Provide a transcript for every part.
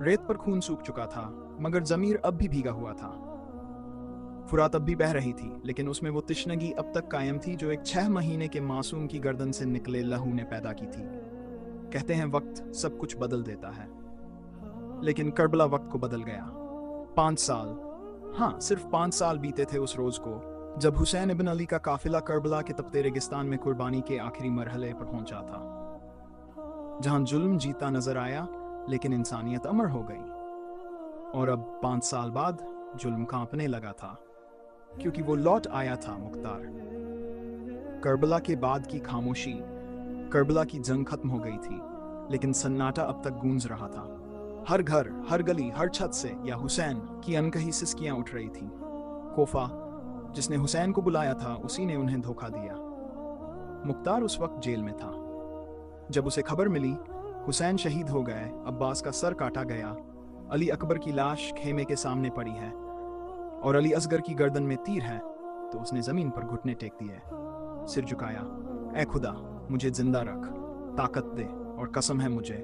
रेत पर खून सूख चुका था, मगर ज़मीर अब भी भीगा हुआ था। फुरात अब भी बह रही थी, लेकिन उसमें वो तिश्नगी अब तक कायम थी जो एक 6 महीने के मासूम की गर्दन से निकले लहू ने पैदा की थी। कहते हैं वक्त सब कुछ बदल देता है, लेकिन करबला वक्त को बदल गया। 5 साल, हाँ सिर्फ 5 साल बीते थे उस रोज को जब हुसैन इब्न अली का काफिला करबला के तपते रेगिस्तान में कुर्बानी के आखिरी मरहले पर पहुंचा था, जहां जुल्म जीता नजर आया लेकिन इंसानियत अमर हो गई। और अब 5 साल बाद जुल्म कांपने लगा था, क्योंकि वो लौट आया था मुख्तार। करबला के बाद की खामोशी, करबला की जंग खत्म हो गई थी, लेकिन सन्नाटा अब तक गूंज रहा था। हर घर, हर गली, हर छत से या हुसैन की अनकही सिसकियां उठ रही थी। कोफा, जिसने हुसैन को बुलाया था, उसी ने उन्हें धोखा दिया। मुख्तार उस वक्त जेल में था जब उसे खबर मिली हुसैन शहीद हो गए, अब्बास का सर काटा गया, अली अकबर की लाश खेमे के सामने पड़ी है और अली असगर की गर्दन में तीर है। तो उसने जमीन पर घुटने टेक दिए, सिर झुकाया। ऐ खुदा, मुझे जिंदा रख, ताकत दे, और कसम है मुझे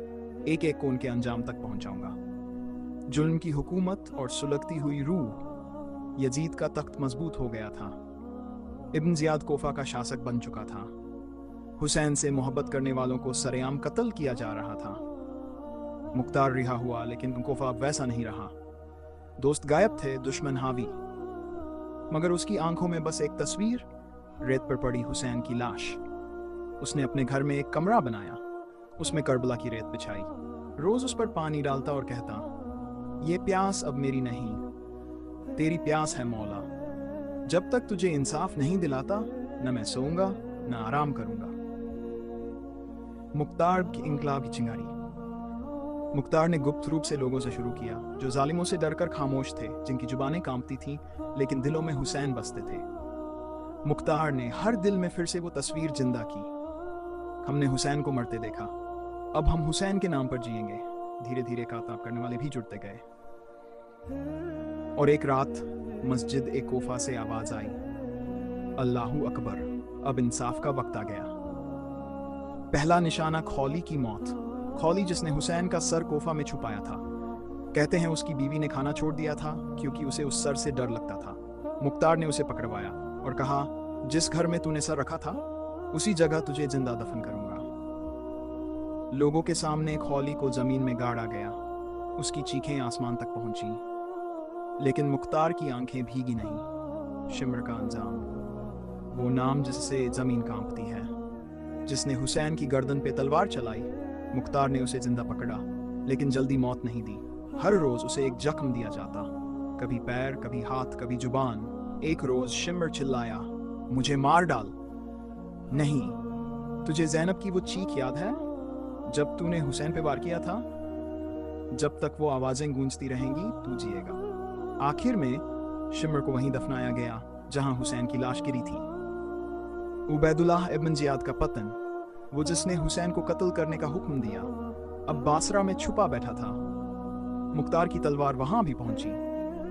एक एक को उनके अंजाम तक पहुंचाऊंगा। जुल्म की हुकूमत और सुलगती हुई रूह, यजीद का तख्त मजबूत हो गया था। इब्न जियाद कोफा का शासक बन चुका था। हुसैन से मोहब्बत करने वालों को सरेआम कत्ल किया जा रहा था। मुख्तार रिहा हुआ, लेकिन कोफा अब वैसा नहीं रहा। दोस्त गायब थे, दुश्मन हावी, मगर उसकी आंखों में बस एक तस्वीर, रेत पर पड़ी हुसैन की लाश। उसने अपने घर में एक कमरा बनाया, उसमें करबला की रेत बिछाई, रोज उस पर पानी डालता और कहता, ये प्यास अब मेरी नहीं, तेरी प्यास है मौला। जब तक तुझे इंसाफ नहीं दिलाता, न मैं सोऊंगा न आराम करूंगा। मुख्तार की इंकलाब की चिंगारी। मुख्तार ने गुप्त रूप से लोगों से शुरू किया, जो जालिमों से डरकर खामोश थे, जिनकी जुबानें कांपती थीं, लेकिन दिलों में हुसैन बसते थे। मुख्तार ने हर दिल में फिर से वो तस्वीर जिंदा की। हमने हुसैन को मरते देखा, अब हम हुसैन के नाम पर जिएंगे। धीरे धीरे काताब करने वाले भी जुड़ते गए। और एक रात मस्जिद ए कोफा से आवाज आई, अल्लाहू अकबर, अब इंसाफ का वक्त आ गया। पहला निशाना खौली की मौत। खौली, जिसने हुसैन का सर कोफा में छुपाया था। कहते हैं उसकी बीवी ने खाना छोड़ दिया था क्योंकि उसे उस सर से डर लगता था। मुख्तार ने उसे पकड़वाया और कहा, जिस घर में तूने सर रखा था उसी जगह तुझे जिंदा दफन करूंगा। लोगों के सामने खौली को जमीन में गाड़ा गया, उसकी चीखें आसमान तक पहुंची, लेकिन मुख्तार की आंखें भीगी नहीं। शिमर का अंजाम, वो नाम जिससे जमीन कांपती है, जिसने हुसैन की गर्दन पे तलवार चलाई। मुख्तार ने उसे जिंदा पकड़ा, लेकिन जल्दी मौत नहीं दी। हर रोज उसे एक जख्म दिया जाता, कभी पैर, कभी हाथ, कभी जुबान। एक रोज शिमर चिल्लाया, मुझे मार डाल। नहीं, तुझे ज़ैनब की वो चीख याद है जब तूने हुसैन पे वार किया था? जब तक वो आवाजें गूंजती रहेंगी तू जिएगा। आखिर में शिमर को वहीं दफनाया गया जहां हुसैन की लाश गिरी थी। उबैदुल्लाह इब्न जियाद का पतन, वो जिसने हुसैन को कत्ल करने का हुक्म दिया, अब बासरा में छुपा बैठा था। मुख्तार की तलवार वहां भी पहुंची।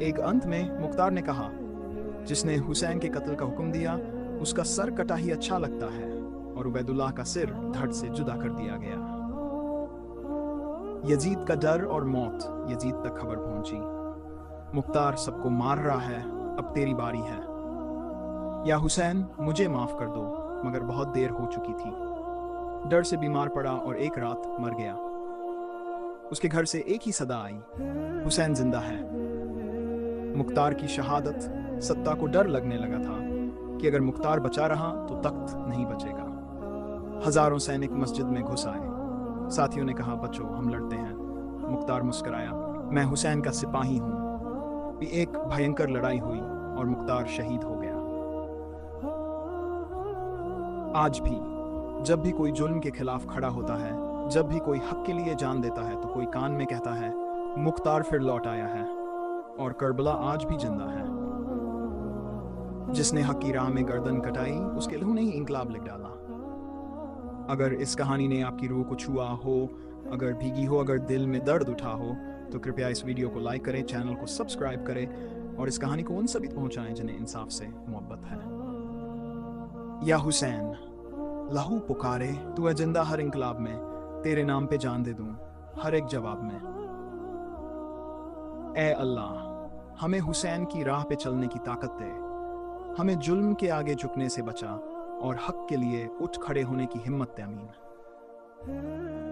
एक अंत में मुख्तार ने कहा, जिसने हुसैन के कत्ल का हुक्म दिया उसका सर कटा ही अच्छा लगता है, और उबैदुल्लाह का सिर धड़ से जुदा कर दिया गया। यजीद का डर और मौत, यजीद तक खबर पहुंची। मुख्तार सबको मार रहा है, अब तेरी बारी है। या हुसैन, मुझे माफ कर दो, मगर बहुत देर हो चुकी थी। डर से बीमार पड़ा और एक रात मर गया। उसके घर से एक ही सदा आई, हुसैन जिंदा है। मुख्तार की शहादत, सत्ता को डर लगने लगा था कि अगर मुख्तार बचा रहा तो तख्त नहीं बचेगा। हजारों सैनिक मस्जिद में घुस आए। साथियों ने कहा, बचो, हम लड़ते हैं। मुख्तार मुस्कुराया, मैं हुसैन का सिपाही हूं। एक भयंकर लड़ाई हुई और मुख्तार शहीद हो गया। आज भी जब भी कोई जुल्म के खिलाफ खड़ा होता है, जब भी कोई हक के लिए जान देता है, तो कोई कान में कहता है, मुख्तार फिर लौट आया है। और करबला आज भी जिंदा है। जिसने हक की राह में गर्दन कटाई, उसके लहू ने ही इंकलाब लिख डाला। अगर इस कहानी ने आपकी रूह को छुआ हो, अगर भीगी हो, अगर दिल में दर्द उठा हो, तो कृपया इस वीडियो को लाइक करें, चैनल को सब्सक्राइब करें और इस कहानी को उन सभी पहुंचाएं जिन्हें इंसाफ से मोहब्बत है। या हुसैन, लहू पुकारे, तू है जिंदा हर इंकलाब में, तेरे नाम पे जान दे दूं हर एक जवाब में। اے اللہ، ہمیں حسین کی راہ پہ چلنے کی طاقت دے، ہمیں ظلم کے آگے جھکنے سے بچا اور حق کے لیے اٹھ کھڑے ہونے کی ہمت دے، آمین۔